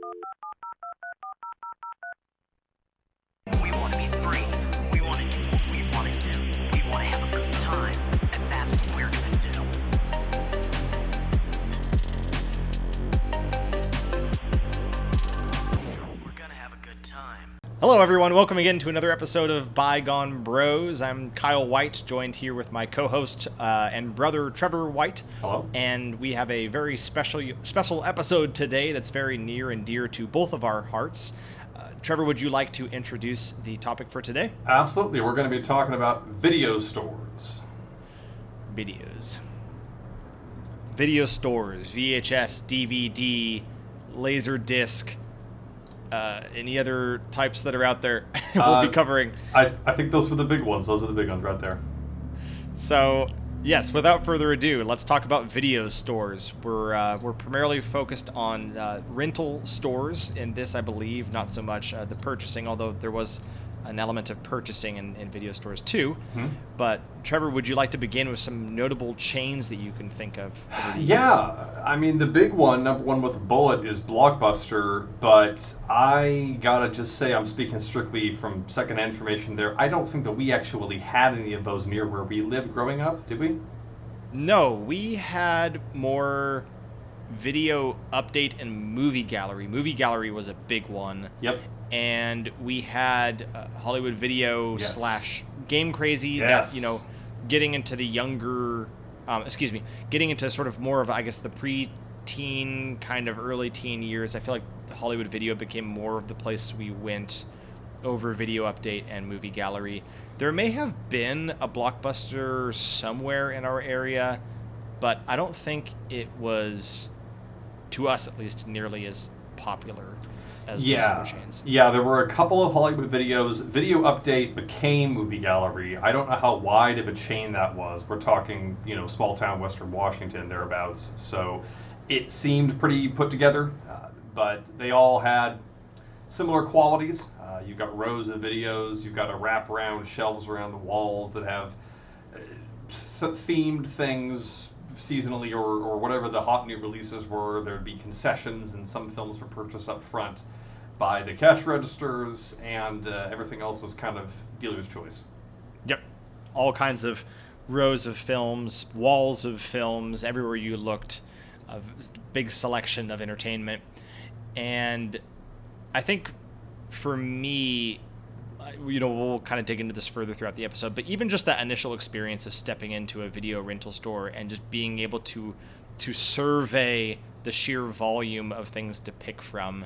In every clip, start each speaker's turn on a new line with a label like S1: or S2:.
S1: We want to be free. We want to do what we want to do. We want to have a good time. And that's what we're going to do. We're going to have a good time.
S2: Hello everyone, welcome again to another episode of Bygone Bros. I'm Kyle White, joined here with my co-host and brother Trevor White.
S3: Hello.
S2: And we have a very special episode today that's very near and dear to both of our hearts. Trevor, would you like to introduce the topic for today?
S3: Absolutely. We're going to be talking about video stores.
S2: Videos. Video stores, VHS, DVD, Laserdisc, any other types that are out there we'll be covering.
S3: I think those were the big ones. Those are the big ones right there.
S2: So, yes, without further ado, let's talk about video stores. We're primarily focused on rental stores in this, I believe, not so much the purchasing, although there was an element of purchasing in video stores too. Mm-hmm. But Trevor, would you like to begin with some notable chains that you can think of?
S3: Yeah, I mean, the big one, number one with a bullet, is Blockbuster, but I gotta just say, I'm speaking strictly from secondhand information there, I don't think that we actually had any of those near where we lived growing up, did we?
S2: No, we had more video update and movie gallery. Movie gallery was a big one.
S3: Yep.
S2: And we had Hollywood Video / Game Crazy that, getting into the younger, getting into sort of more of, I guess, the pre-teen, kind of early teen years. I feel like Hollywood Video became more of the place we went over Video Update and Movie Gallery. There may have been a Blockbuster somewhere in our area, but I don't think it was, to us at least, nearly as popular as those other chains.
S3: Yeah, there were a couple of Hollywood Videos. Video Update became Movie Gallery. I don't know how wide of a chain that was. We're talking, small town Western Washington, thereabouts. So it seemed pretty put together, but they all had similar qualities. You've got rows of videos. You've got a wraparound shelves around the walls that have themed things seasonally or whatever the hot new releases were. There'd be concessions and some films for purchase up front by the cash registers, and everything else was kind of dealer's choice.
S2: Yep. All kinds of rows of films, walls of films, everywhere you looked, a big selection of entertainment. And I think for me, we'll kind of dig into this further throughout the episode, but even just that initial experience of stepping into a video rental store and just being able to survey the sheer volume of things to pick from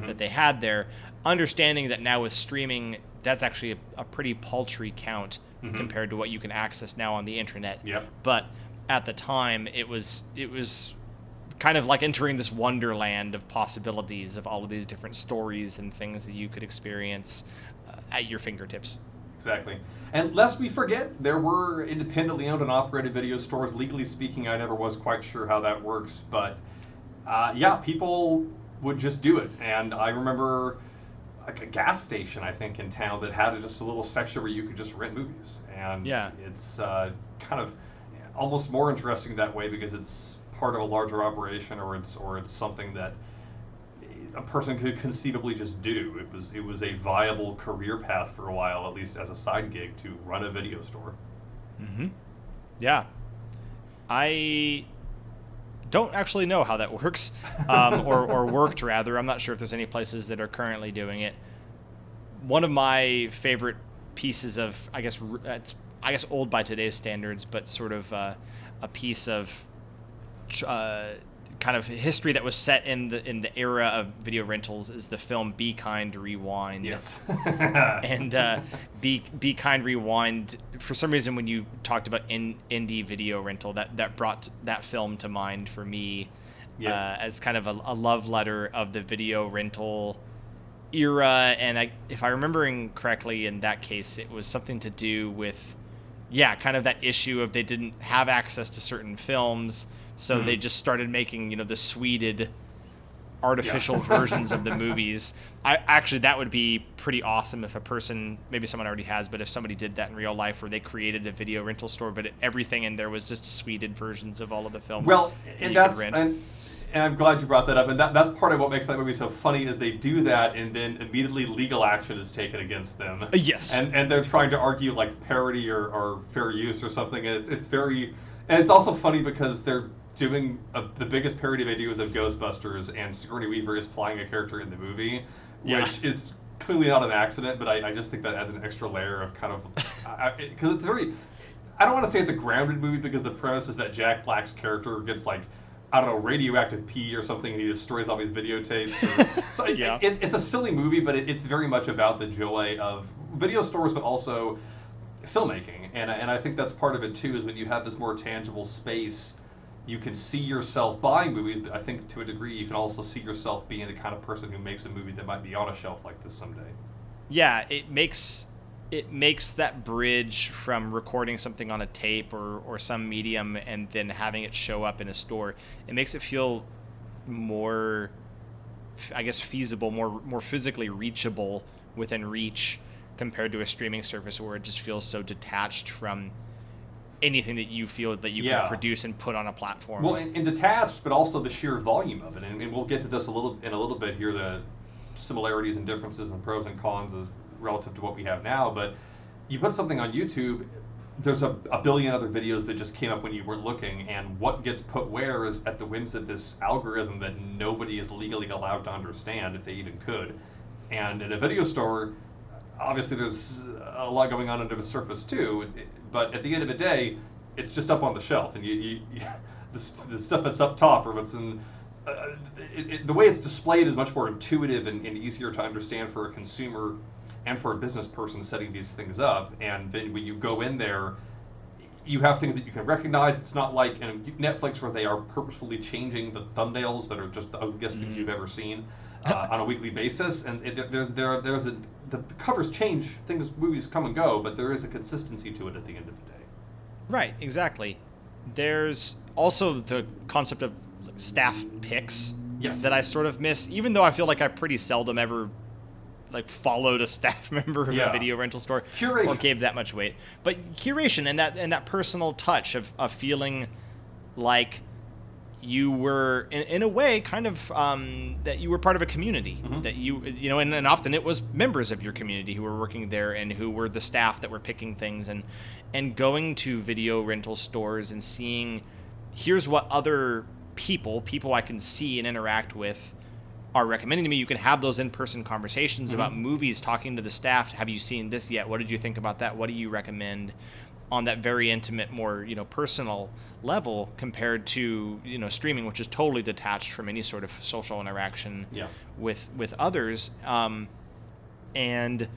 S2: that they had there, understanding that now with streaming, that's actually a pretty paltry count compared to what you can access now on the internet.
S3: Yep.
S2: But at the time, it was kind of like entering this wonderland of possibilities of all of these different stories and things that you could experience at your fingertips.
S3: Exactly. And lest we forget, there were independently owned and operated video stores. Legally speaking, I never was quite sure how that works, but people would just do it. And I remember like a gas station, I think, in town that had just a little section where you could just rent movies. And it's kind of almost more interesting that way because it's part of a larger operation, or it's something that a person could conceivably just do. It was a viable career path for a while, at least as a side gig, to run a video store.
S2: Mm-hmm. Yeah. I don't actually know how that works, or worked rather. I'm not sure if there's any places that are currently doing it. One of my favorite pieces of, I guess old by today's standards, but sort of a piece of kind of history that was set in the era of video rentals is the film Be Kind, Rewind.
S3: Yes.
S2: And Be Kind, Rewind, for some reason when you talked about indie video rental, that brought that film to mind for me. As kind of a love letter of the video rental era. And if I'm remembering correctly, in that case, it was something to do with kind of that issue of they didn't have access to certain films. So they just started making, the sweeted artificial versions of the movies. That would be pretty awesome if a person, maybe someone already has, but if somebody did that in real life where they created a video rental store, but everything in there was just sweeted versions of all of the films.
S3: Well, And I'm glad you brought that up. And that's part of what makes that movie so funny is they do that and then immediately legal action is taken against them.
S2: Yes.
S3: And they're trying to argue like parody or fair use or something. And it's very... And it's also funny because they're doing... the biggest parody they do is of Ghostbusters, and Sigourney Weaver is playing a character in the movie, which is clearly not an accident, but I just think that adds an extra layer of kind of... Because it's very... I don't want to say it's a grounded movie because the premise is that Jack Black's character gets like... I don't know, radioactive pee or something, and he destroys all these videotapes. So it's a silly movie, but it's very much about the joy of video stores, but also filmmaking. And I think that's part of it, too, is when you have this more tangible space, you can see yourself buying movies, but I think to a degree you can also see yourself being the kind of person who makes a movie that might be on a shelf like this someday.
S2: Yeah, it makes that bridge from recording something on a tape or some medium and then having it show up in a store. It makes it feel more, I guess, feasible, more physically reachable within reach compared to a streaming service where it just feels so detached from anything that you feel that you can produce and put on a platform.
S3: Well, and detached, but also the sheer volume of it. And we'll get to this in a little bit here, the similarities and differences and pros and cons relative to what we have now, but you put something on YouTube, there's a billion other videos that just came up when you weren't looking, and what gets put where is at the whims of this algorithm that nobody is legally allowed to understand, if they even could. And in a video store, obviously there's a lot going on under the surface too, but at the end of the day, it's just up on the shelf, and the stuff that's up top or what's in the way it's displayed is much more intuitive and easier to understand for a consumer and for a business person setting these things up. And then when you go in there, you have things that you can recognize. It's not like Netflix where they are purposefully changing the thumbnails that are just the ugliest things you've ever seen on a weekly basis. And the covers change, movies come and go, but there is a consistency to it at the end of the day.
S2: Right, exactly. There's also the concept of staff picks that I sort of miss, even though I feel like I pretty seldom ever followed a staff member of a video rental store or gave that much weight. But curation and that personal touch of feeling like you were in a way kind of that you were part of a community, that and often it was members of your community who were working there and who were the staff that were picking things and going to video rental stores and seeing here's what other people I can see and interact with are recommending to me. You can have those in-person conversations about movies, talking to the staff. Have you seen this yet? What did you think about that? What do you recommend? On that very intimate, more personal level compared to streaming, which is totally detached from any sort of social interaction with others, and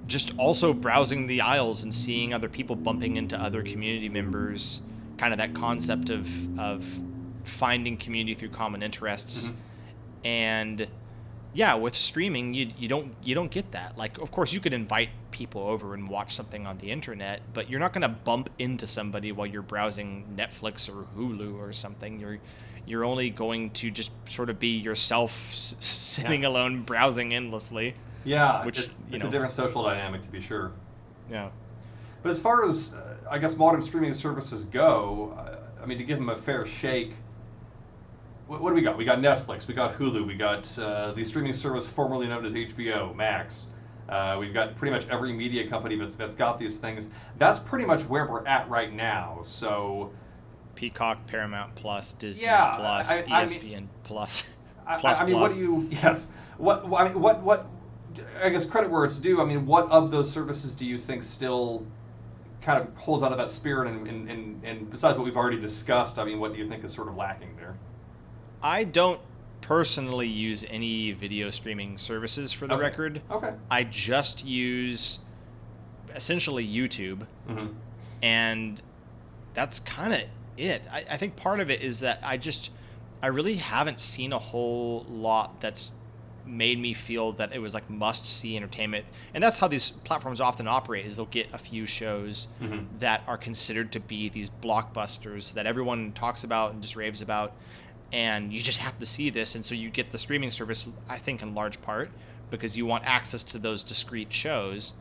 S2: just also browsing the aisles and seeing other people bumping into other community members. Kind of that concept of finding community through common interests. And with streaming, you don't get that. Like, of course, you could invite people over and watch something on the internet, but you're not going to bump into somebody while you're browsing Netflix or Hulu or something. You're only going to just sort of be yourself, sitting alone, browsing endlessly.
S3: Yeah,
S2: which
S3: it's a different social dynamic, to be sure.
S2: Yeah.
S3: But as far as I guess modern streaming services go, I mean, to give them a fair shake. What do we got? We got Netflix, we got Hulu, we got the streaming service formerly known as HBO Max. We've got pretty much every media company that's got these things. That's pretty much where we're at right now. So,
S2: Peacock, Paramount Plus, Disney Plus, ESPN Plus.
S3: I mean, what do you? Yes. What? I guess credit where it's due. I mean, what of those services do you think still kind of holds out of that spirit? And besides what we've already discussed, I mean, what do you think is sort of lacking there?
S2: I don't personally use any video streaming services for the record.
S3: Okay. I
S2: just use essentially YouTube, and that's kind of it. I think part of it is that I really haven't seen a whole lot that's made me feel that it was like must-see entertainment. And that's how these platforms often operate, is they'll get a few shows that are considered to be these blockbusters that everyone talks about and just raves about. And you just have to see this, and so you get the streaming service, I think, in large part, because you want access to those discrete shows.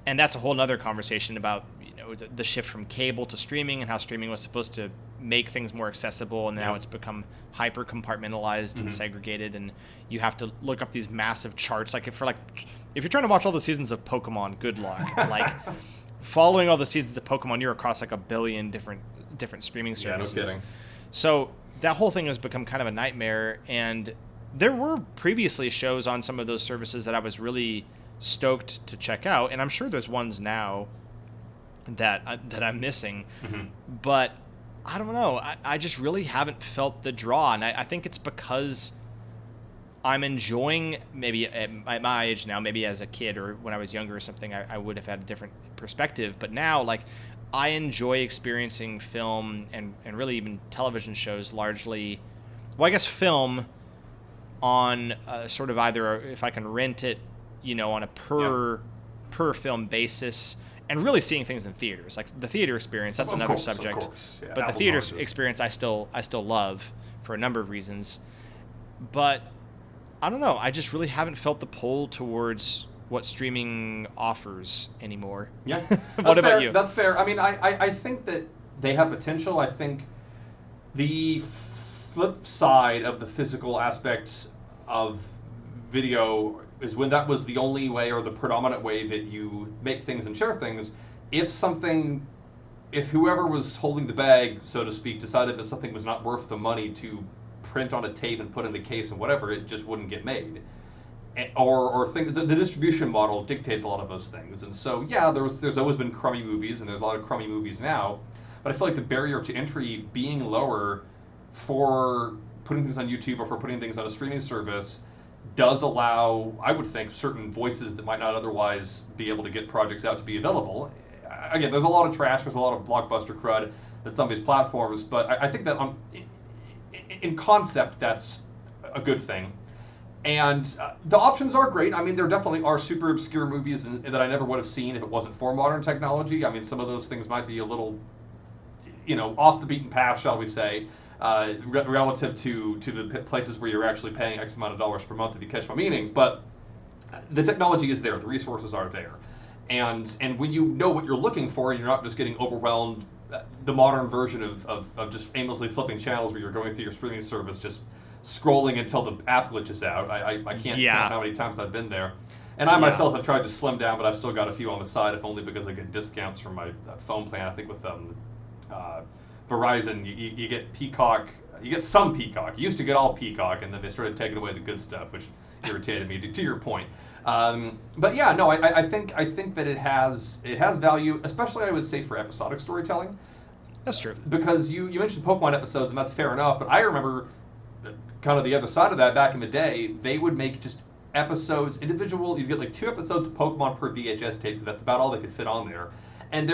S2: And that's a whole other conversation about the shift from cable to streaming and how streaming was supposed to make things more accessible, and now
S3: Yeah.
S2: it's become hyper compartmentalized and segregated, and you have to look up these massive charts. Like if you're trying to watch all the seasons of Pokemon, good luck. Like following all the seasons of Pokemon, you're across like a billion different streaming services.
S3: Yeah, no kidding.
S2: So that whole thing has become kind of a nightmare, and there were previously shows on some of those services that I was really stoked to check out, and I'm sure there's ones now that I'm missing, but I don't know. I just really haven't felt the draw, and I think it's because I'm enjoying, maybe at my age now, maybe as a kid or when I was younger or something, I would have had a different perspective, but now, like, I enjoy experiencing film and really even television shows largely, well, I guess film on sort of either if I can rent it, on a per film basis, and really seeing things in theaters. Like the theater experience, that's another subject.
S3: Of course. Yeah,
S2: but the theater experience I still love for a number of reasons. But I don't know, I just really haven't felt the pull towards what streaming offers anymore.
S3: Yeah.
S2: What about you?
S3: That's fair. I mean, I think that they have potential. I think the flip side of the physical aspect of video is when that was the only way or the predominant way that you make things and share things. If whoever was holding the bag, so to speak, decided that something was not worth the money to print on a tape and put in the case and whatever, it just wouldn't get made. Or things, the distribution model dictates a lot of those things. And so, yeah, there's always been crummy movies, and there's a lot of crummy movies now, but I feel like the barrier to entry being lower for putting things on YouTube or for putting things on a streaming service does allow, I would think, certain voices that might not otherwise be able to get projects out to be available. Again, there's a lot of trash, there's a lot of blockbuster crud that's on these platforms, but I think that in concept, that's a good thing. And the options are great. I mean, there definitely are super obscure movies that I never would have seen if it wasn't for modern technology. I mean, some of those things might be a little, off the beaten path, shall we say, relative to the places where you're actually paying X amount of dollars per month, if you catch my meaning. But the technology is there. The resources are there. And when you know what you're looking for and you're not just getting overwhelmed, the modern version of just aimlessly flipping channels where you're going through your streaming service, just scrolling until the app glitches out. I can't count how many times I've been there. And I myself have tried to slim down, but I've still got a few on the side, if only because I get discounts from my phone plan. I think with Verizon, you get Peacock, you get some Peacock. You used to get all Peacock, and then they started taking away the good stuff, which irritated me, to your point. But yeah, no, I think that it has value, especially I would say for episodic storytelling.
S2: That's true.
S3: Because you mentioned Pokemon episodes, and that's fair enough, but I remember kind of the other side of that back in the day. They would make just episodes, individual, you'd get like 2 episodes of Pokemon per VHS tape, that's about all they could fit on there. And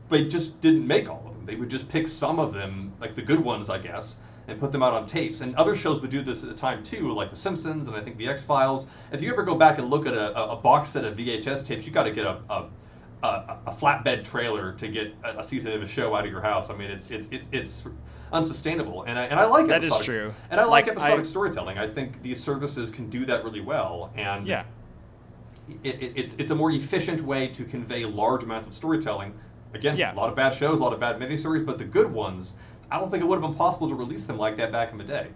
S3: they just didn't make all of them. They would just pick some of them, like the good ones, I guess, and put them out on tapes. And other shows would do this at the time too, like The Simpsons and I think The X-Files. If you ever go back and look at a box set of VHS tapes, you got to get a flatbed trailer to get a season of a show out of your house. I mean, it's unsustainable, and I like
S2: that is true.
S3: And I like episodic storytelling. I think these services can do that really well, and
S2: yeah,
S3: it's a more efficient way to convey large amounts of storytelling. Again,
S2: a
S3: lot of bad shows, a lot of bad miniseries, but the good ones, I don't think it would have been possible to release them like that back in the day.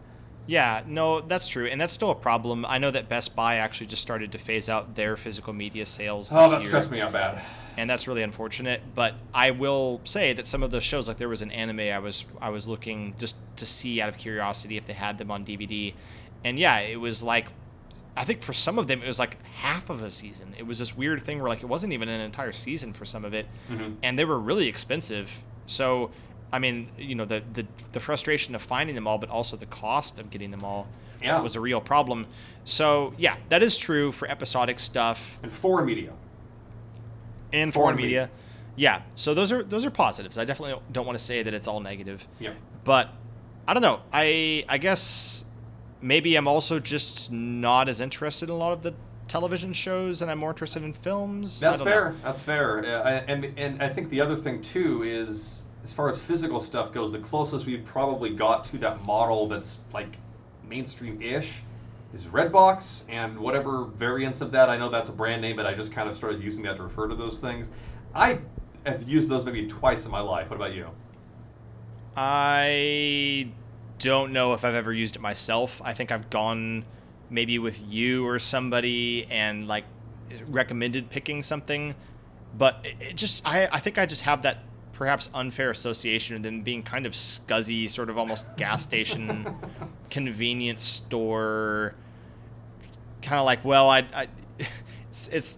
S2: Yeah, no, that's true, and that's still a problem. I know that Best Buy actually just started to phase out their physical media sales this year.
S3: Oh, that stressed me out bad.
S2: And that's really unfortunate, but I will say that some of those shows, like there was an anime I was looking just to see out of curiosity if they had them on DVD, and yeah, it was like, I think for some of them it was like half of a season. It was this weird thing where like it wasn't even an entire season for some of it, and they were really expensive. So I mean, the frustration of finding them all, but also the cost of getting them all was a real problem. So yeah, that is true for episodic stuff
S3: and foreign media.
S2: And foreign media. Yeah, so those are positives. I definitely don't want to say that it's all negative.
S3: Yeah.
S2: But I don't know. I guess maybe I'm also just not as interested in a lot of the television shows, and I'm more interested in films.
S3: That's fair. That's fair. And I think the other thing too is, as far as physical stuff goes, the closest we've probably got to that model that's like mainstream-ish is Redbox and whatever variants of that. I know that's a brand name, but I just kind of started using that to refer to those things. I have used those maybe twice in my life. What about you?
S2: I don't know if I've ever used it myself. I think I've gone maybe with you or somebody and like recommended picking something, but it just I think I just have that perhaps unfair association of them being kind of scuzzy, sort of almost gas station, convenience store, kind of like, well, it's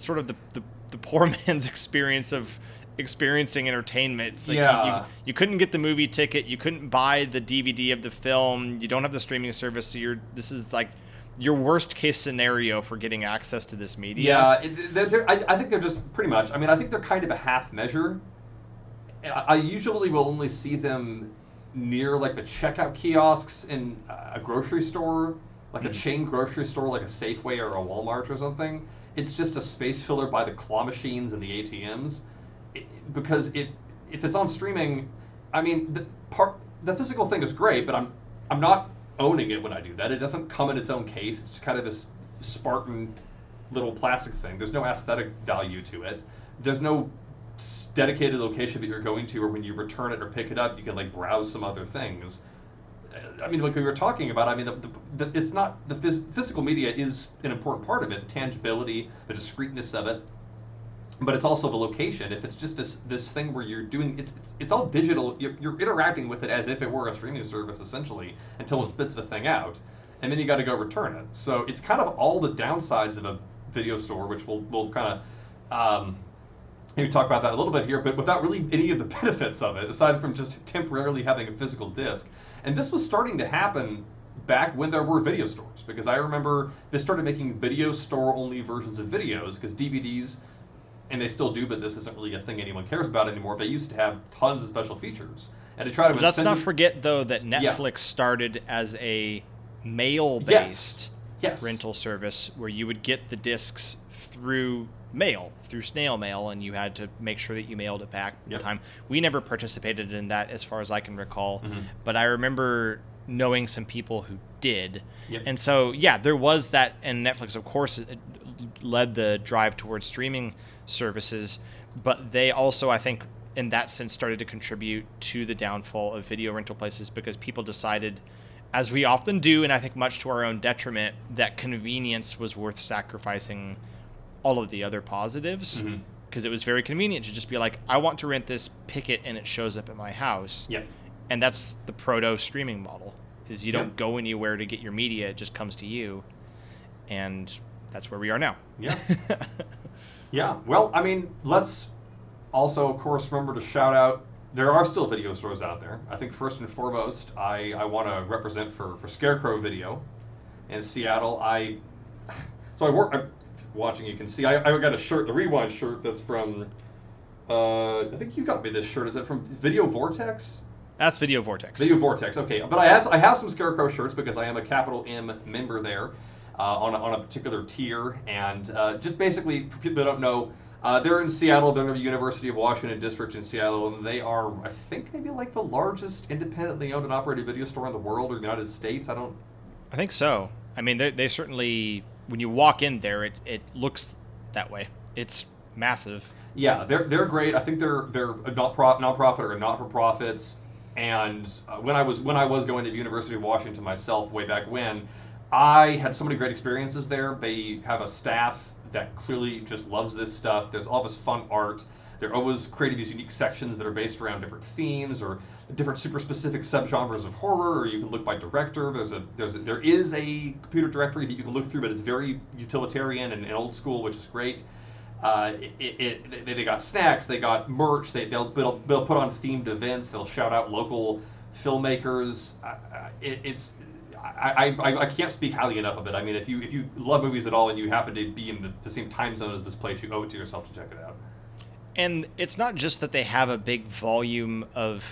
S2: sort of the poor man's experience of experiencing entertainment. It's like you couldn't get the movie ticket, you couldn't buy the DVD of the film, you don't have the streaming service, so this is like your worst case scenario for getting access to this media.
S3: Yeah, I think they're just pretty much, I mean, I think they're kind of a half measure. I usually will only see them near like the checkout kiosks in a grocery store, like a chain grocery store, like a Safeway or a Walmart or something. It's just a space filler by the claw machines and the ATMs. Because if it's on streaming, I mean, the physical thing is great, but I'm not owning it when I do that. It doesn't come in its own case. It's kind of this Spartan little plastic thing. There's no aesthetic value to it. There's no dedicated location that you're going to, or when you return it or pick it up, you can like browse some other things. I mean, like we were talking about, I mean, it's not the physical media is an important part of it, the tangibility, the discreteness of it. But it's also the location. If it's just this thing where you're doing it's all digital, you're interacting with it as if it were a streaming service essentially until it spits the thing out, and then you got to go return it. So it's kind of all the downsides of a video store, which we'll kind of maybe talk about that a little bit here, but without really any of the benefits of it, aside from just temporarily having a physical disc. And this was starting to happen back when there were video stores, because I remember they started making video store only versions of videos, because DVDs, and they still do, but this isn't really a thing anyone cares about anymore. They used to have tons of special features, and to try to.
S2: Let's not forget though that Netflix started as a mail-based rental service where you would get the discs through mail, through snail mail, and you had to make sure that you mailed it back in time. We never participated in that, as far as I can recall, but I remember knowing some people who did, and so there was that, and Netflix, of course, led the drive towards streaming services, but they also, I think, in that sense, started to contribute to the downfall of video rental places, because people decided, as we often do, and I think much to our own detriment, that convenience was worth sacrificing all of the other positives, because it was very convenient to just be like, I want to rent this, pick it, and it shows up at my house. And that's the proto streaming model, is you don't go anywhere to get your media, it just comes to you. And that's where we are now.
S3: Well, I mean, let's also, of course, remember to shout out, there are still video stores out there. I think first and foremost, I want to represent for Scarecrow Video in Seattle. I'm watching, you can see, I got a shirt, the Rewind shirt that's from, I think you got me this shirt. Is it from Video Vortex?
S2: That's Video Vortex.
S3: Video Vortex, okay. But I have some Scarecrow shirts because I am a capital M member there. On a particular tier, and just basically, for people that don't know, they're in Seattle, they're in the University of Washington District in Seattle, and they are, I think, maybe like the largest independently owned and operated video store in the world or the United States. I
S2: think so. I mean, they certainly, when you walk in there, it looks that way. It's massive.
S3: Yeah, they're great. I think they're a nonprofit or a not-for-profits, and when I was going to the University of Washington myself way back when, I had so many great experiences there. They have a staff that clearly just loves this stuff. There's all this fun art. They're always creating these unique sections that are based around different themes or different super specific subgenres of horror, or you can look by director. There is a computer directory that you can look through, but it's very utilitarian and old school, which is great. They got snacks, they got merch, they'll put on themed events, they'll shout out local filmmakers. I can't speak highly enough of it. I mean, if you love movies at all and you happen to be in the same time zone as this place, you owe it to yourself to check it out.
S2: And it's not just that they have a big volume of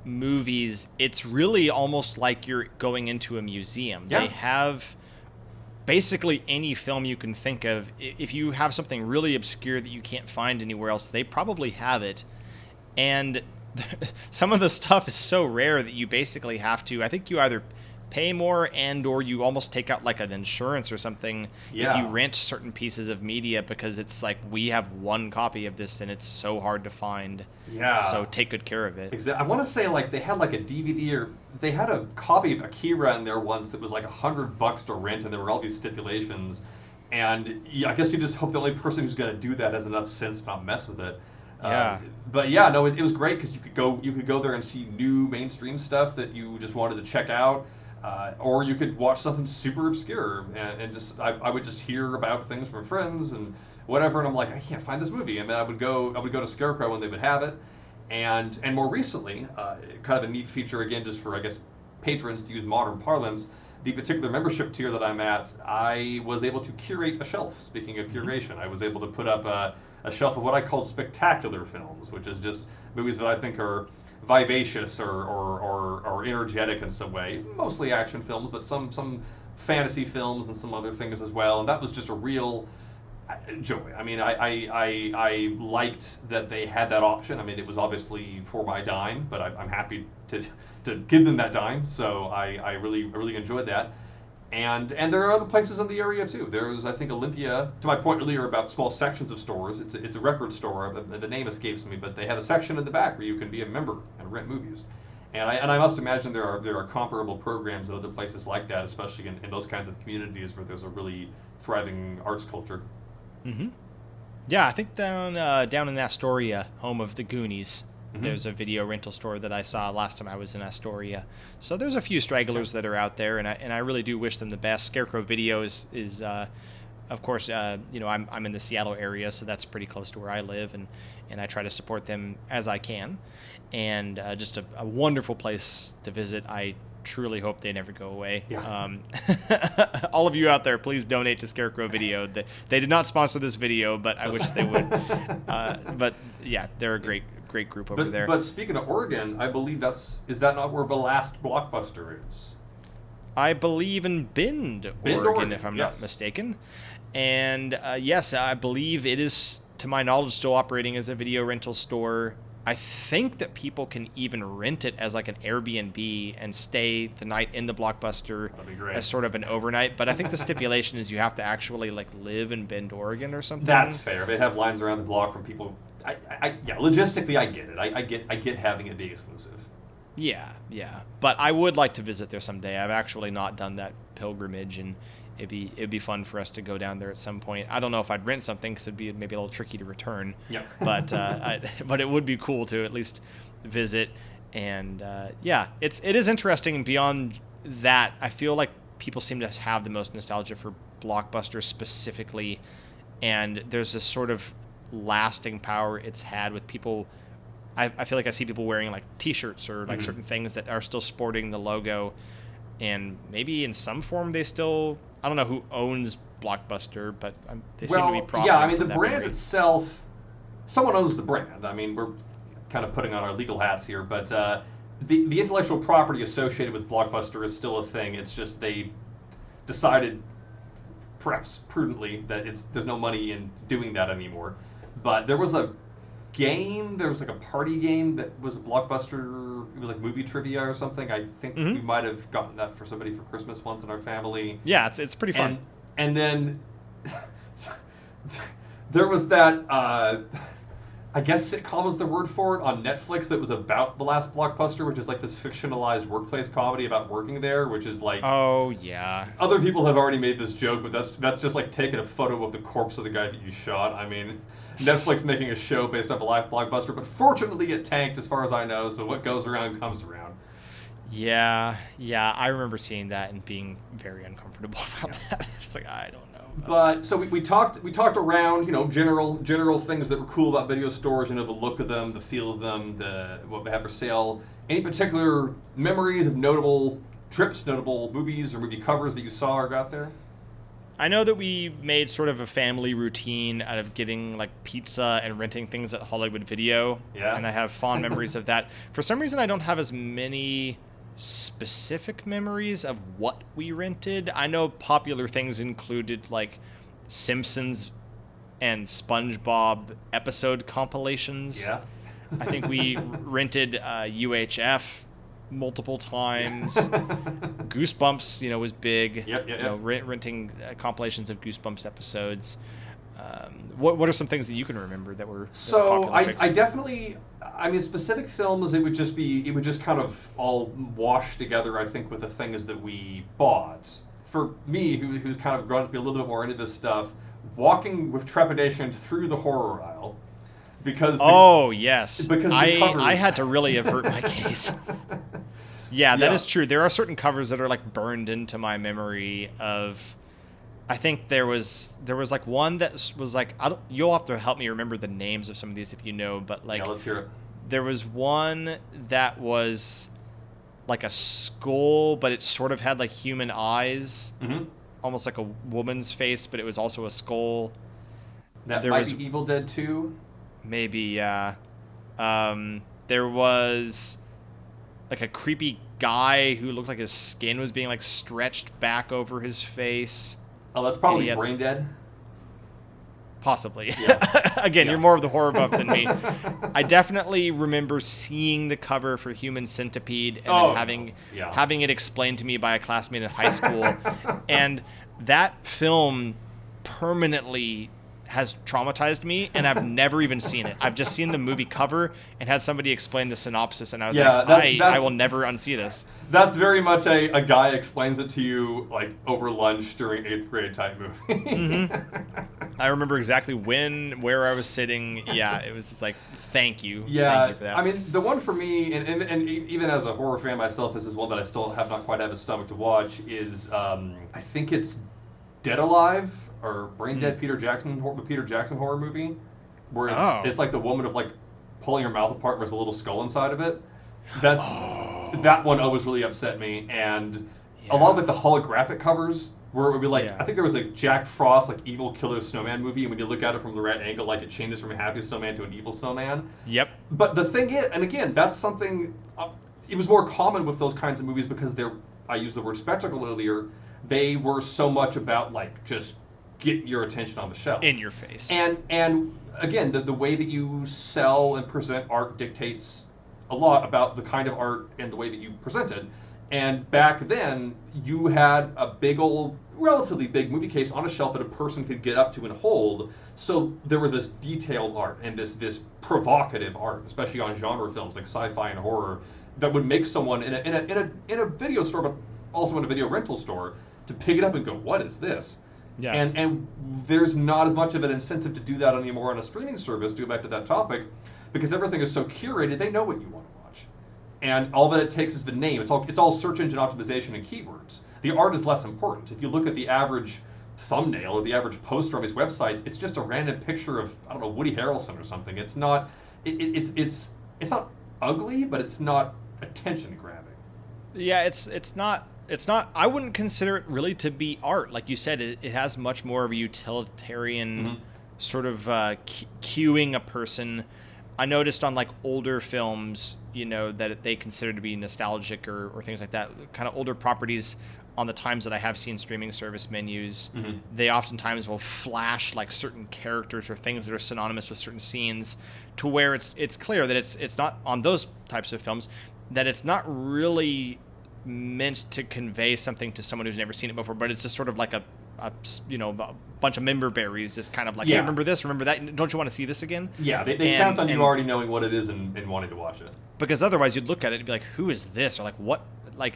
S2: movies. It's really almost like you're going into a museum. They have basically any film you can think of. If you have something really obscure that you can't find anywhere else, they probably have it. And some of the stuff is so rare that you basically have to, I think you either pay more, and or you almost take out like an insurance or something if you rent certain pieces of media, because it's like, we have one copy of this and it's so hard to find.
S3: Yeah.
S2: So take good care of it.
S3: Exactly. I want to say like they had like a DVD, or they had a copy of Akira in there once that was like $100 to rent, and there were all these stipulations. And I guess you just hope the only person who's going to do that has enough sense to not mess with it.
S2: Yeah.
S3: But yeah, no, it was great because you could go there and see new mainstream stuff that you just wanted to check out. Or you could watch something super obscure, and just I would just hear about things from friends and whatever, and I'm like, I can't find this movie, and then I would go to Scarecrow when they would have it, and more recently, kind of a neat feature again, just for I guess patrons, to use modern parlance, the particular membership tier that I'm at, I was able to curate a shelf. Speaking of curation, I was able to put up a shelf of what I called spectacular films, which is just movies that I think are vivacious or energetic in some way. Mostly action films, but some fantasy films and some other things as well. And that was just a real joy. I mean, I liked that they had that option. I mean, it was obviously for my dime, but I'm happy to give them that dime. So I really enjoyed that. And there are other places in the area too. There's, I think, Olympia. To my point earlier about small sections of stores, it's a record store. The name escapes me, but they have a section in the back where you can be a member and rent movies. And I must imagine there are comparable programs at other places like that, especially in those kinds of communities where there's a really thriving arts culture.
S2: Mm-hmm. Yeah, I think down in Astoria, home of the Goonies, there's a video rental store that I saw last time I was in Astoria. So there's a few stragglers that are out there, and I really do wish them the best. Scarecrow Video is of course, I'm in the Seattle area, so that's pretty close to where I live, and I try to support them as I can. And just a wonderful place to visit. I truly hope they never go away.
S3: Yeah.
S2: All of you out there, please donate to Scarecrow Video. They did not sponsor this video, but I wish they would. But yeah, they're a great group over there.
S3: But speaking of Oregon, I believe is that not where the last Blockbuster is?
S2: I believe in Bend, Oregon, if I'm not mistaken. And yes, I believe it is, to my knowledge, still operating as a video rental store. I think that people can even rent it as like an Airbnb and stay the night in the Blockbuster as sort of an overnight. But I think the stipulation is you have to actually like live in Bend, Oregon or something.
S3: That's fair. They have lines around the block from people. Yeah, logistically, I get it. I get having it be exclusive.
S2: Yeah. But I would like to visit there someday. I've actually not done that pilgrimage, and it'd be fun for us to go down there at some point. I don't know if I'd rent something because it'd be maybe a little tricky to return.
S3: Yeah.
S2: But but it would be cool to at least visit. And it is interesting. Beyond that, I feel like people seem to have the most nostalgia for Blockbuster specifically, and there's this sort of lasting power it's had with people. I feel like I see people wearing like T-shirts or like certain things that are still sporting the logo, and maybe in some form they still. I don't know who owns Blockbuster, but they seem to be profiting.
S3: Yeah, I mean, the
S2: from that
S3: brand
S2: memory.
S3: itself, someone owns the brand. I mean, we're kind of putting on our legal hats here, but the intellectual property associated with Blockbuster is still a thing. It's just they decided, perhaps prudently, that there's no money in doing that anymore. But there was a game, there was like a party game that was a Blockbuster. It was like movie trivia or something. I think we might have gotten that for somebody for Christmas once in our family.
S2: Yeah, it's pretty fun.
S3: And then there was that I guess sitcom was the word for it on Netflix that was about the last Blockbuster, which is like this fictionalized workplace comedy about working there, which is like,
S2: oh yeah,
S3: other people have already made this joke, but that's just like taking a photo of the corpse of the guy that you shot. I mean, Netflix making a show based off a live Blockbuster, but fortunately it tanked as far as I know, so what goes around comes around.
S2: Yeah, I remember seeing that and being very uncomfortable about that. It's like, I don't know.
S3: But so we talked around, general things that were cool about video stores, the look of them, the feel of them, what they have for sale. Any particular memories of notable trips, notable movies or movie covers that you saw or got there?
S2: I know that we made sort of a family routine out of getting like pizza and renting things at Hollywood Video.
S3: Yeah.
S2: And I have fond memories of that. For some reason, I don't have as many specific memories of what we rented. I know popular things included like Simpsons and SpongeBob episode compilations.
S3: Yeah.
S2: I think we rented UHF multiple times. Goosebumps, was big.
S3: Yep.
S2: Renting compilations of Goosebumps episodes. What are some things that you can remember that were
S3: so
S2: popular picks?
S3: I definitely, specific films, it would just kind of all wash together, I think, with the things that we bought. For me, who's kind of grown to be a little bit more into this stuff, walking with trepidation through the horror aisle, because
S2: yes,
S3: because
S2: I had to really avert my gaze. Yeah, that is true. There are certain covers that are like burned into my memory of. I think there was like one that was like, you'll have to help me remember the names of some of these if you know, but like,
S3: let's hear it.
S2: There was one that was like a skull, but it sort of had like human eyes, almost like a woman's face, but it was also a skull.
S3: That might be Evil Dead 2?
S2: Maybe, yeah. There was like a creepy guy who looked like his skin was being like stretched back over his face.
S3: Oh, that's probably Brain Dead.
S2: Possibly.
S3: Yeah.
S2: Again, you're more of the horror buff than me. I definitely remember seeing the cover for Human Centipede and then having it explained to me by a classmate in high school. And that film permanently has traumatized me, and I've never even seen it. I've just seen the movie cover and had somebody explain the synopsis, and I was I will never unsee this.
S3: That's very much a guy explains it to you like over lunch during 8th grade type movie.
S2: I remember exactly where I was sitting. Yeah, it was just like, thank you.
S3: Yeah,
S2: thank you for that.
S3: The one for me, and even as a horror fan myself, this is one that I still have not quite had the stomach to watch, is I think it's Dead Alive or Brain Dead, Peter Jackson horror movie, where it's like the woman of like pulling her mouth apart and there's a little skull inside of it. That one always really upset me, and a lot of like the holographic covers where it would be like, I think there was a Jack Frost like evil killer snowman movie, and when you look at it from the right angle, like it changes from a happy snowman to an evil snowman.
S2: Yep.
S3: But the thing is, and again, that's something, it was more common with those kinds of movies because I used the word spectacle earlier, they were so much about like just get your attention on the shelf.
S2: In your face.
S3: And again, the way that you sell and present art dictates a lot about the kind of art and the way that you present it. And back then, you had a big old, relatively big movie case on a shelf that a person could get up to and hold. So there was this detailed art and this provocative art, especially on genre films like sci-fi and horror, that would make someone in a video store, but also in a video rental store, to pick it up and go, what is this? Yeah. And there's not as much of an incentive to do that anymore on a streaming service, to go back to that topic, because everything is so curated, they know what you want to watch. And all that it takes is the name. It's all search engine optimization and keywords. The art is less important. If you look at the average thumbnail or the average poster on these websites, it's just a random picture of, I don't know, Woody Harrelson or something. It's not it's not ugly, but it's not attention grabbing.
S2: Yeah, it's not I wouldn't consider it really to be art. Like you said, it has much more of a utilitarian sort of cueing a person. I noticed on like older films, that they consider to be nostalgic or things like that, kind of older properties. On the times that I have seen streaming service menus, they oftentimes will flash like certain characters or things that are synonymous with certain scenes, to where it's clear that it's not on those types of films, that it's not really meant to convey something to someone who's never seen it before, but it's just sort of like a bunch of member berries, just kind of like, hey, remember this, remember that, don't you want to see this again?
S3: Yeah, they count on you already knowing what it is and wanting to watch it. Because
S2: otherwise you'd look at it and be like, who is this? Or like, what? Like,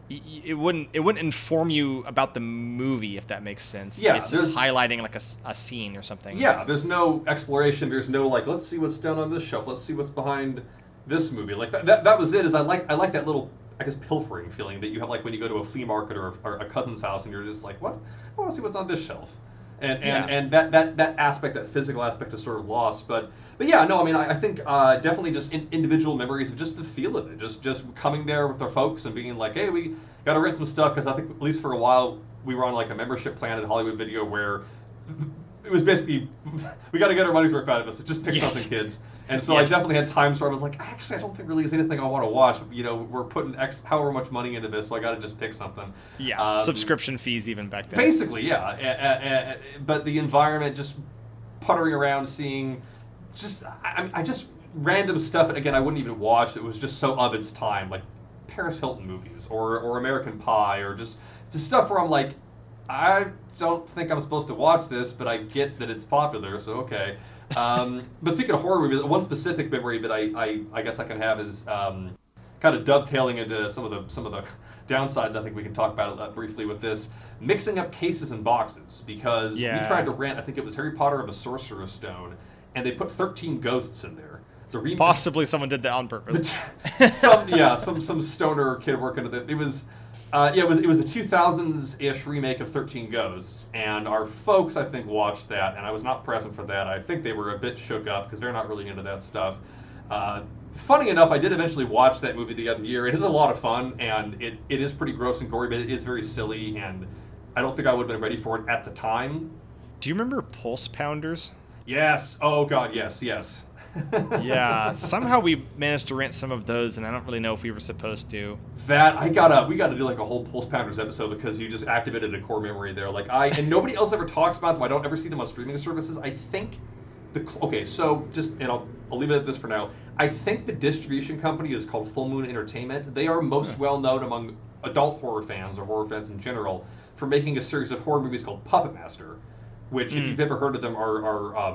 S2: it wouldn't inform you about the movie, if that makes sense.
S3: Yeah,
S2: it's just highlighting like a scene or something.
S3: Yeah, there's no exploration. There's no like, let's see what's down on this shelf. Let's see what's behind this movie. Like that was it. Is I like that little, I guess, pilfering feeling that you have like when you go to a flea market or a cousin's house and you're just like, what? I want to see what's on this shelf. And that aspect, that physical aspect, is sort of lost. But yeah, no, I mean, I think definitely just individual memories of just the feel of it, just coming there with our folks and being like, hey, we got to rent some stuff, because I think at least for a while we were on like a membership plan at Hollywood Video where it was basically, we got to get our money's worth out of this. So just pick something, kids. And so I definitely had times where I was like, actually, I don't think really there's anything I want to watch. We're putting however much money into this, so I got to just pick something.
S2: Yeah, subscription fees even back then.
S3: Basically, yeah. But the environment, just puttering around, seeing just random stuff. And again, I wouldn't even watch. It was just so of its time. Like Paris Hilton movies or American Pie or just stuff where I'm like, I don't think I'm supposed to watch this, but I get that it's popular, so okay. But speaking of horror movies, one specific memory that I guess I can have is kind of dovetailing into some of the downsides. I think we can talk about briefly with this, mixing up cases and boxes, because we tried to rent, I think it was Harry Potter of a Sorcerer's Stone, and they put 13 ghosts in there.
S2: Possibly someone did that on purpose.
S3: some stoner kid working at it. It was the 2000s-ish remake of 13 Ghosts, and our folks, I think, watched that, and I was not present for that. I think they were a bit shook up because they're not really into that stuff. Funny enough, I did eventually watch that movie the other year. It is a lot of fun, and it is pretty gross and gory, but it is very silly, and I don't think I would have been ready for it at the time.
S2: Do you remember Pulse Pounders?
S3: Yes. Oh, God, yes.
S2: Yeah, somehow we managed to rent some of those, and I don't really know if we were supposed to.
S3: We gotta do like a whole Pulse Pounders episode, because you just activated a core memory there. Like and nobody else ever talks about them. I don't ever see them on streaming services. I think so I'll leave it at this for now. I think the distribution company is called Full Moon Entertainment. They are most well known among adult horror fans or horror fans in general for making a series of horror movies called Puppet Master, which if you've ever heard of them are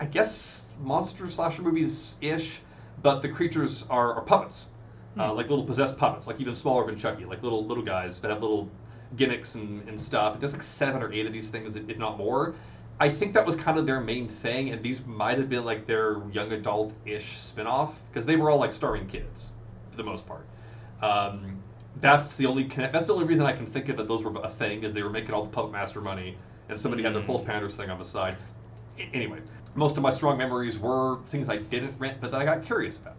S3: I guess monster slasher movies-ish, but the creatures are puppets, like little possessed puppets, like even smaller than Chucky, like little guys that have little gimmicks and stuff. There's like 7 or 8 of these things, if not more. I think that was kind of their main thing, and these might have been like their young adult-ish spin-off, because they were all like starring kids for the most part. That's the only reason I can think of that those were a thing, is they were making all the Puppet Master money, and somebody had their Pulse Pounders thing on the side. Anyway, most of my strong memories were things I didn't rent, but that I got curious about.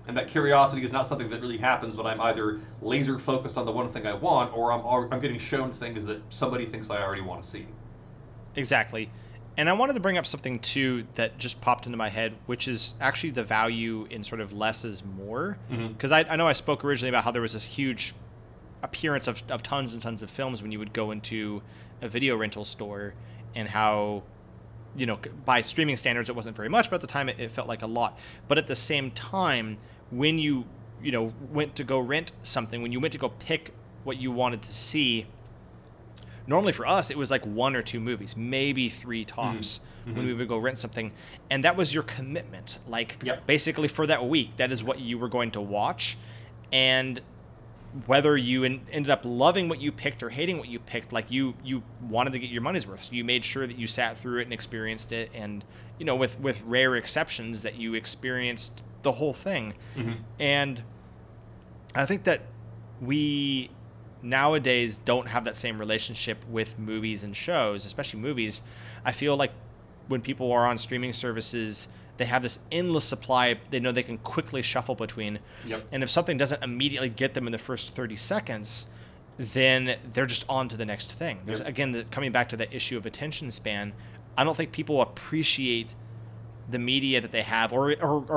S3: And that curiosity is not something that really happens when I'm either laser focused on the one thing I want, or I'm getting shown things that somebody thinks I already want to see.
S2: Exactly. And I wanted to bring up something, too, that just popped into my head, which is actually the value in sort of less is more. Because I know I spoke originally about how there was this huge appearance of tons and tons of films when you would go into a video rental store, and how, you know, by streaming standards, it wasn't very much, but at the time it felt like a lot. But at the same time, when you went to go rent something, when you went to go pick what you wanted to see, normally for us, it was like 1 or 2 movies, maybe 3 tops, when we would go rent something. And that was your commitment. Like, basically for that week, that is what you were going to watch. And whether you ended up loving what you picked or hating what you picked, like you wanted to get your money's worth, so you made sure that you sat through it and experienced it, and with rare exceptions that you experienced the whole thing. And I think that we nowadays don't have that same relationship with movies and shows, especially movies. I feel like when people are on streaming services, they have this endless supply. They know they can quickly shuffle between. And if something doesn't immediately get them in the first 30 seconds, then they're just on to the next thing. There's, again, coming back to that issue of attention span, I don't think people appreciate the media that they have, or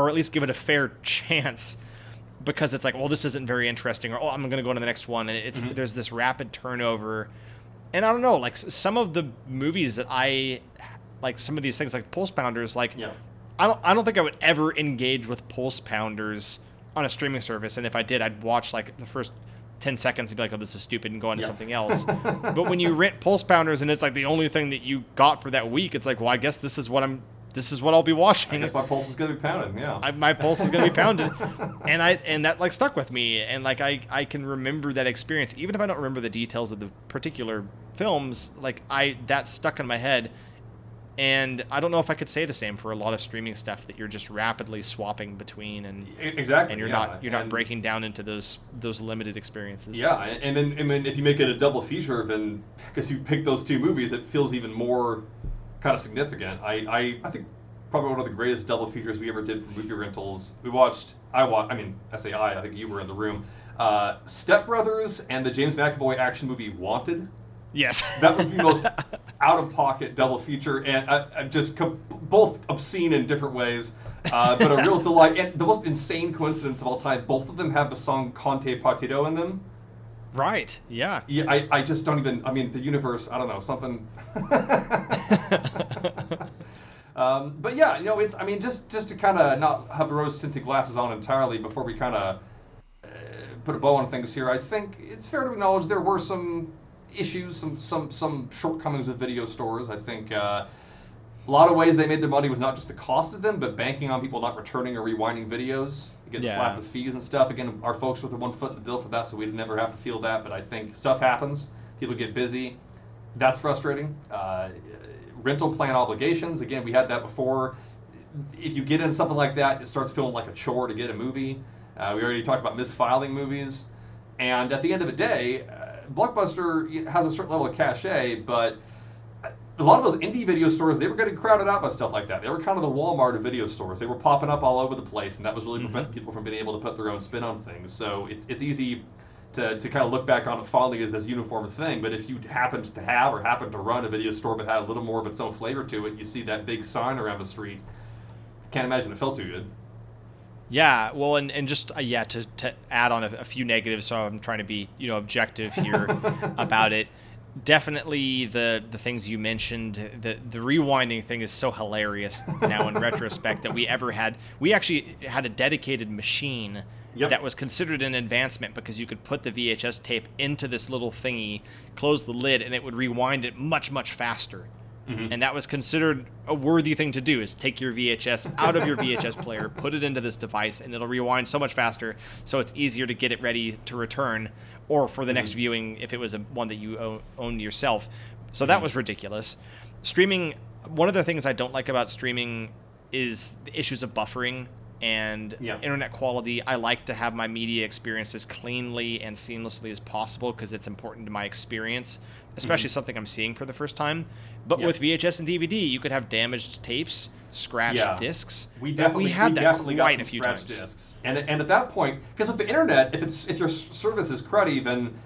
S2: at least give it a fair chance, because it's like, well, this isn't very interesting, or, I'm going to go to the next one. And it's there's this rapid turnover. And I don't know, like some of the movies that like some of these things like Pulse Pounders, like I don't think I would ever engage with Pulse Pounders on a streaming service, and if I did, I'd watch like the first 10 seconds and be like, oh, this is stupid, and go on to something else. But when you rent Pulse Pounders and it's like the only thing that you got for that week, it's like, well, I guess this is what I'll be watching.
S3: I guess my pulse is gonna be pounding.
S2: My pulse is gonna be pounded, and that like stuck with me, and like I can remember that experience, even if I don't remember the details of the particular films. Like that stuck in my head. And I don't know if I could say the same for a lot of streaming stuff that you're just rapidly swapping between, and you're not breaking down into those limited experiences.
S3: And then if you make it a double feature, then because you pick those 2 movies, it feels even more kind of significant. I think probably one of the greatest double features we ever did for movie rentals. I think you were in the room. Step Brothers and the James McAvoy action movie Wanted.
S2: Yes.
S3: That was the most out-of-pocket double feature, and just both obscene in different ways, but a real delight. And the most insane coincidence of all time, both of them have the song Conte Partido in them.
S2: Right, yeah.
S3: I just don't even, the universe, I don't know, something. But yeah, it's, just to kind of not have the rose-tinted glasses on entirely before we kind of put a bow on things here, I think it's fair to acknowledge there were some issues, some shortcomings with video stores. I think a lot of ways they made their money was not just the cost of them, but banking on people not returning or rewinding videos, getting slapped with fees and stuff. Again, our folks were the one foot in the bill for that, so we'd never have to feel that. But I think stuff happens. People get busy. That's frustrating. Rental plan obligations. Again, we had that before. If you get into something like that, it starts feeling like a chore to get a movie. We already talked about misfiling movies. And at the end of the day, Blockbuster has a certain level of cachet, but a lot of those indie video stores, they were getting crowded out by stuff like that. They were kind of the Walmart of video stores. They were popping up all over the place, and that was really preventing people from being able to put their own spin on things. So it's easy to kind of look back on it fondly as this uniform thing, but if you happened to have or happened to run a video store that had a little more of its own flavor to it, you see that big sign around the street, can't imagine it felt too good.
S2: Yeah, well, and just to add on a few negatives, so I'm trying to be objective here about it. Definitely the things you mentioned, the rewinding thing is so hilarious now in retrospect that we actually had a dedicated machine that was considered an advancement because you could put the VHS tape into this little thingy, close the lid, and it would rewind it much, much faster. And that was considered a worthy thing to do, is take your VHS out of your VHS player, put it into this device, and it'll rewind so much faster, so it's easier to get it ready to return, or for the next viewing if it was one that you owned yourself. So that was ridiculous. Streaming, one of the things I don't like about streaming is the issues of buffering and internet quality. I like to have my media experience as cleanly and seamlessly as possible because it's important to my experience, especially something I'm seeing for the first time. But with VHS and DVD, you could have damaged tapes, scratched discs.
S3: We had that quite a few times. Discs. And at that point, because with the internet, if your service is cruddy, then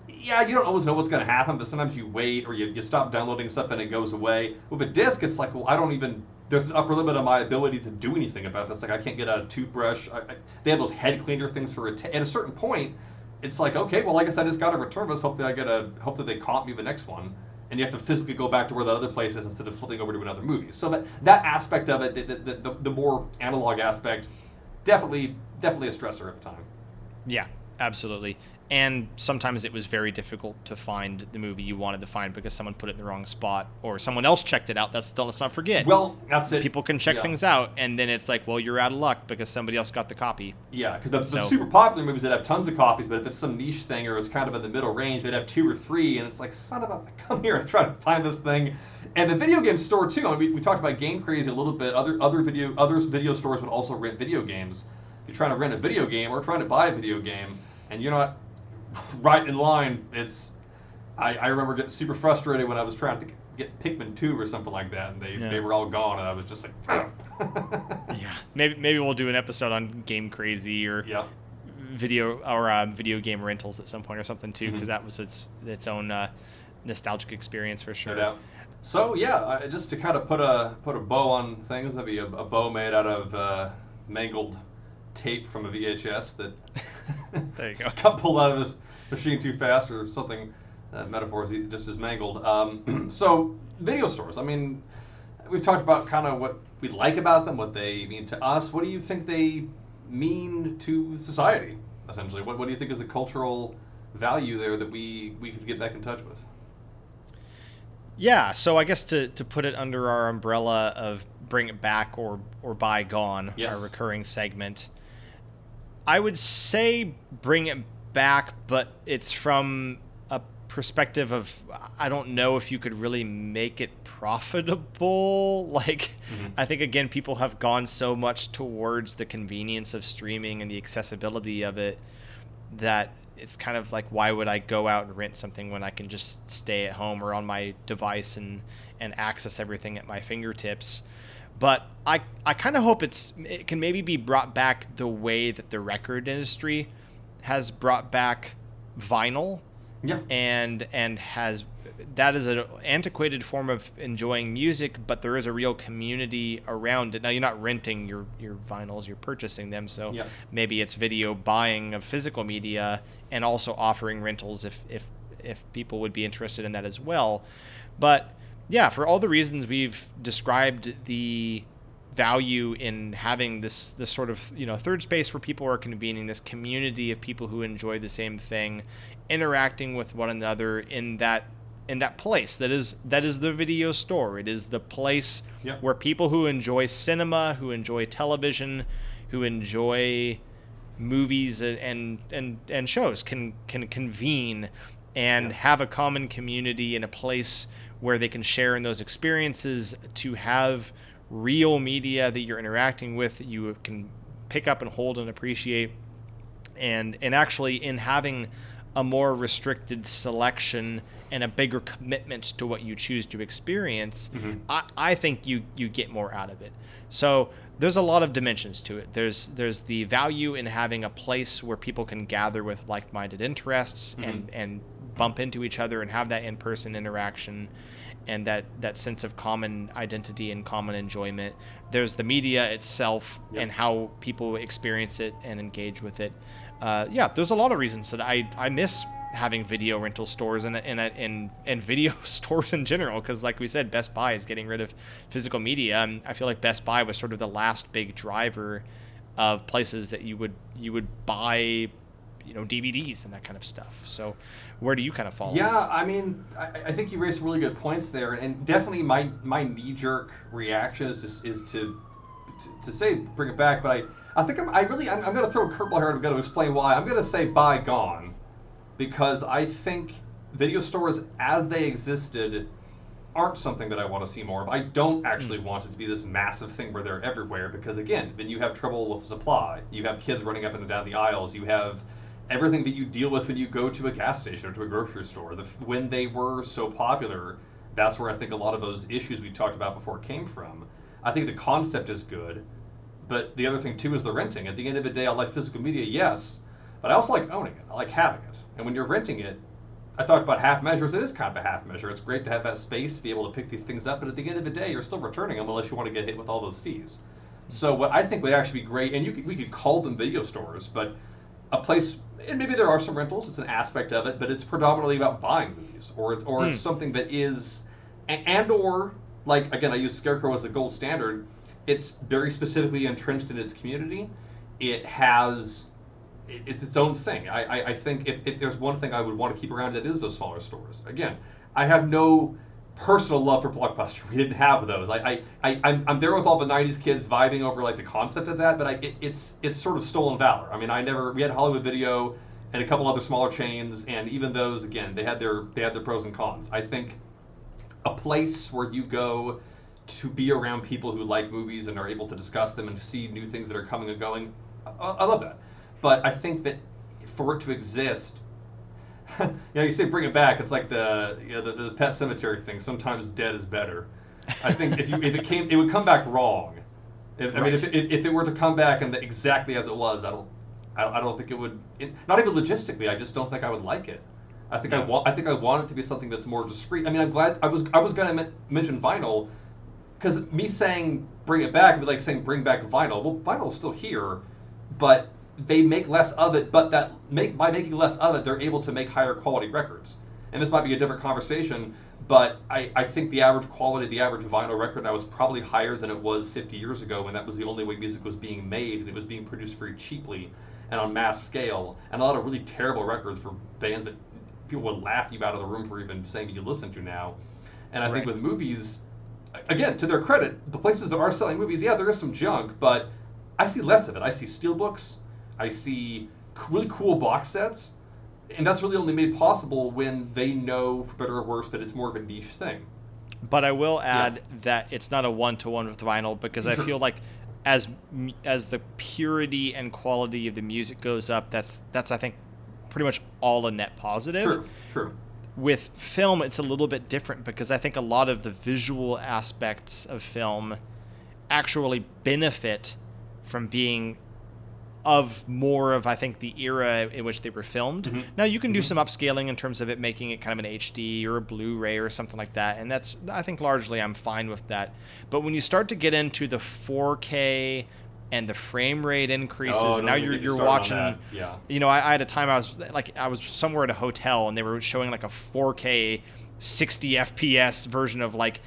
S3: you don't always know what's going to happen, but sometimes you wait or you stop downloading stuff and it goes away. With a disc, it's like, well, there's an upper limit on my ability to do anything about this. Like, I can't get out a toothbrush. They have those head cleaner things for at a certain point, it's like, okay, well, I guess I just got to return this. Hope that they comp me the next one. And you have to physically go back to where that other place is instead of flipping over to another movie. So that aspect of it, the more analog aspect, definitely a stressor at the time.
S2: Yeah, absolutely. And sometimes it was very difficult to find the movie you wanted to find because someone put it in the wrong spot or someone else checked it out. Let's not forget.
S3: Well, that's it.
S2: People can check things out, and then it's like, well, you're out of luck because somebody else got the copy.
S3: Yeah, because the super popular movies that have tons of copies, but if it's some niche thing or it's kind of in the middle range, they'd have 2 or 3, and it's like, son of a, come here and try to find this thing. And the video game store too. I mean, we talked about Game Crazy a little bit. Other video stores would also rent video games. If you're trying to rent a video game or trying to buy a video game, and you're not right in line, I remember getting super frustrated when I was trying to get Pikmin 2 or something like that, and they were all gone, and I was just like,
S2: yeah. Maybe we'll do an episode on Game Crazy or video game rentals at some point or something too, because that was its own nostalgic experience for sure.
S3: No doubt. So just to kind of put a bow on things, that'd be a bow made out of mangled tape from a VHS that
S2: there you go.
S3: got pulled out of his machine too fast or something. Metaphors just as mangled. So video stores. I mean, we've talked about kind of what we like about them, what they mean to us. What do you think they mean to society? Essentially, what do you think is the cultural value there that we could get back in touch with?
S2: Yeah, so I guess to put it under our umbrella of Bring It Back or Bygone, our recurring segment, I would say Bring It Back, but it's from a perspective of, I don't know if you could really make it profitable. Like, I think, again, people have gone so much towards the convenience of streaming and the accessibility of it that it's kind of like, why would I go out and rent something when I can just stay at home or on my device and access everything at my fingertips? But I kind of hope it can maybe be brought back the way that the record industry has brought back vinyl.
S3: Yeah.
S2: And that is an antiquated form of enjoying music, but there is a real community around it. Now, you're not renting your vinyls, you're purchasing them. So maybe it's video buying of physical media and also offering rentals if people would be interested in that as well. But yeah, for all the reasons we've described the value in having this sort of, you know, third space where people are convening, this community of people who enjoy the same thing, interacting with one another in that place that is the video store. It is the place where people who enjoy cinema, who enjoy television, who enjoy movies and shows can convene and have a common community in a place where they can share in those experiences, to have real media that you're interacting with, that you can pick up and hold and appreciate, and actually in having a more restricted selection and a bigger commitment to what you choose to experience, I think you get more out of it. So there's a lot of dimensions to it. There's the value in having a place where people can gather with like-minded interests and bump into each other and have that in-person interaction and that sense of common identity and common enjoyment. There's the media itself and how people experience it and engage with it. There's a lot of reasons that I miss having video rental stores and video stores in general, because like we said, Best Buy is getting rid of physical media. I feel like Best Buy was sort of the last big driver of places that you would buy, you know, DVDs and that kind of stuff. So where do you kind of fall?
S3: Yeah, I mean, I think you raised some really good points there, and definitely my knee-jerk reaction is to say bring it back, but I think I'm going to throw a curveball here. I'm going to explain why. I'm going to say Bygone, because I think video stores as they existed aren't something that I want to see more of. I don't actually want it to be this massive thing where they're everywhere, because again, then you have trouble with supply. You have kids running up and down the aisles. You have everything that you deal with when you go to a gas station or to a grocery store. When they were so popular, that's where I think a lot of those issues we talked about before came from. I think the concept is good, but the other thing too is the renting. At the end of the day, I like physical media, yes, but I also like owning it. I like having it. And when you're renting it, I talked about half measures. It is kind of a half measure. It's great to have that space to be able to pick these things up, but at the end of the day, you're still returning them unless you want to get hit with all those fees. So what I think would actually be great, and we could call them video stores, but a place, and maybe there are some rentals, it's an aspect of it, but it's predominantly about buying movies, or it's something that is, or like, again, I use Scarecrow as the gold standard. It's very specifically entrenched in its community. It's its own thing. I think if there's one thing I would want to keep around, it is those smaller stores. Again, I have no personal love for Blockbuster. We didn't have those. I'm there with all the '90s kids vibing over like the concept of that, but it's sort of stolen valor. I mean, we had Hollywood Video and a couple other smaller chains, and even those, again, they had their pros and cons. I think a place where you go to be around people who like movies and are able to discuss them and to see new things that are coming and going, I love that. But I think that for it to exist, you say bring it back. It's like the Pet Cemetery thing. Sometimes dead is better. I think if it would come back wrong. I mean, if it were to come back and exactly as it was, I don't think it would. Not even logistically, I just don't think I would like it. I think I want it to be something that's more discreet. I mean, I'm glad I was going to mention vinyl, because me saying bring it back would be like saying bring back vinyl. Well, vinyl's still here, but they make less of it, but by making less of it, they're able to make higher quality records. And this might be a different conversation, but I think the average quality of the average vinyl record now is probably higher than it was 50 years ago, when that was the only way music was being made, and it was being produced very cheaply and on mass scale, and a lot of really terrible records for bands that people would laugh you out of the room for even saying you listen to now. And I think with movies, again, to their credit, the places that are selling movies, yeah, there is some junk, but I see less of it. I see steelbooks. I see really cool box sets, and that's really only made possible when they know, for better or worse, that it's more of a niche thing.
S2: But I will add that it's not a one-to-one with vinyl, because I feel like as the purity and quality of the music goes up, that's I think pretty much all a net positive.
S3: True.
S2: With film, it's a little bit different, because I think a lot of the visual aspects of film actually benefit from being of more of, I think, the era in which they were filmed. Now, you can do some upscaling in terms of it making it kind of an HD or a Blu-ray or something like that, and that's, I think, largely I'm fine with that. But when you start to get into the 4K and the frame rate increases, and now you're watching, you know, I had a time I was somewhere at a hotel, and they were showing like a 4K 60 FPS version of like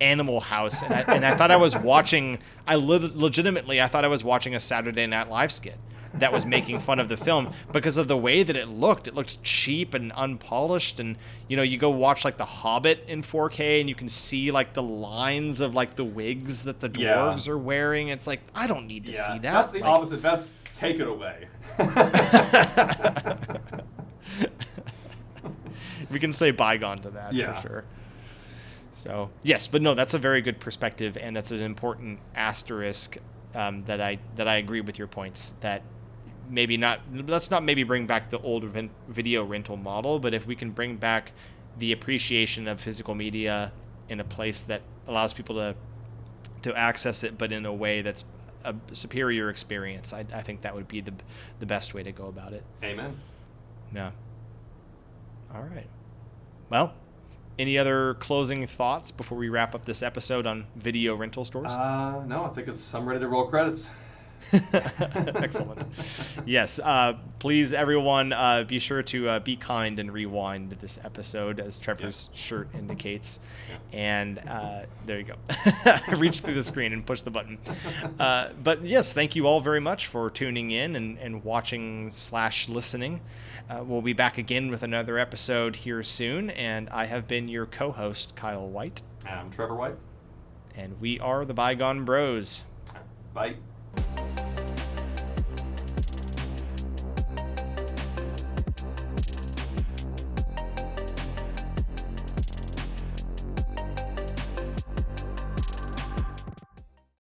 S2: Animal House, and I thought I was watching. Legitimately, I thought I was watching a Saturday Night Live skit that was making fun of the film because of the way that it looked. It looked cheap and unpolished, and you go watch like The Hobbit in 4K, and you can see like the lines of like the wigs that the dwarves are wearing. It's like, I don't need to see that.
S3: That's the opposite. That's take it away.
S2: We can say bygone to that for sure. So yes, but no, that's a very good perspective, and that's an important asterisk that I agree with your points. That let's not maybe bring back the old video rental model, but if we can bring back the appreciation of physical media in a place that allows people to access it, but in a way that's a superior experience, I think that would be the best way to go about it.
S3: Amen.
S2: Yeah. All right. Well, any other closing thoughts before we wrap up this episode on video rental stores?
S3: No, I think I'm ready to roll credits.
S2: Excellent. Yes. Please, everyone, be sure to be kind and rewind this episode, as Trevor's shirt indicates. And there you go. Reach through the screen and push the button. But yes, thank you all very much for tuning in and watching / listening. We'll be back again with another episode here soon. And I have been your co-host, Kyle White.
S3: And I'm Trevor White.
S2: And we are the Bygone Bros.
S3: Bye.